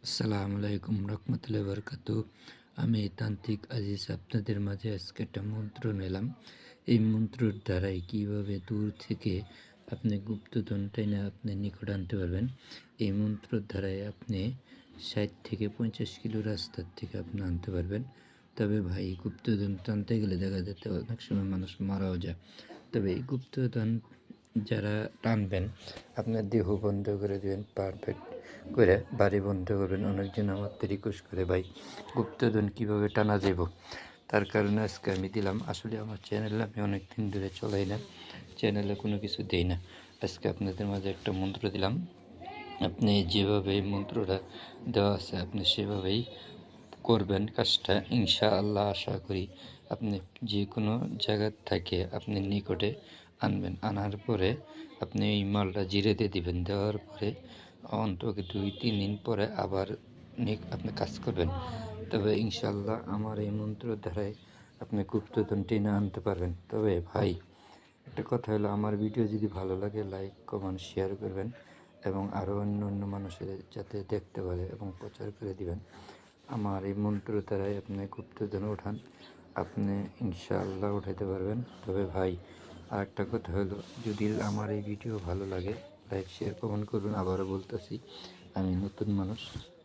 আসসালামু আলাইকুম রহমতুল্লাহি বারাকাতুহু। আমি তান্ত্রিক আজিজ আপনাদের মাঝে আজকে একটা মন্ত্র নিলাম। এই মন্ত্রর দ্বারাই কিভাবে দূর থেকে আপনি গুপ্তধন টেনে আপনার নিকট আনতে পারবেন। এই মন্ত্রর দ্বারাই আপনি ৬০ থেকে ৫০ কিলো রাস্তার থেকে আপনি আনতে পারবেন। তবে ভাই গুপ্তধন টানতে গেলে দেখা যেতে অনেক সময় মানুষ মারাও যায়। তবে এই গুপ্তধন যারা টানবেন আপনার দেহ বন্ধ করে দেবেন, পারফেক্ট করে বাড়ি বন্ধ করবেন। অনেকজন আমাকে রিকোয়েস্ট করে ভাই গুপ্তধন কীভাবে টানা যাব, তার কারণে আজকে আমি দিলাম। আসলে আমার চ্যানেলে আমি অনেক দিন ধরে চলাই না, চ্যানেলে কোনো কিছু দেই না। আজকে আপনাদের মাঝে একটা মন্ত্র দিলাম। আপনি যেভাবে এই মন্ত্রটা দেওয়া আছে আপনি সেভাবেই করবেন কাজটা, ইনশাআল্লাহ। আশা করি আপনি যে কোনো জায়গা থেকে আপনি নিকটে আনবেন। আনার পরে আপনি এই মালটা জিরেতে দিবেন। দেওয়ার পরে অন্তত ২-৩ দিন পরে আবার আপনি কাজ করবেন। তবে ইনশাআল্লাহ আমার এই মন্ত্র দ্বারাই আপনি গুপ্তধন টেনে আনতে পারবেন। তবে ভাই একটা কথা হলো, আমার ভিডিও যদি ভালো লাগে লাইক কমেন্ট শেয়ার করবেন এবং আরও অন্য মানুষের যাতে দেখতে পারে এবং প্রচার করে দিবেন। আমার এই মন্ত্র দ্বারাই আপনি গুপ্তধন ওঠান, আপনি ইনশাআল্লাহ উঠাইতে পারবেন। তবে ভাই আরেকটা কথা হলো, যদি আমার এই ভিডিও ভালো লাগে লাইক শেয়ার কমেন্ট করবেন। আবারও বলতেছি আমি নতুন মানুষ।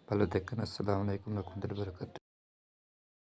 ভালো থাকেন। আসসালামু আলাইকুম রহমতুল্লাহি বারাকাতুহু।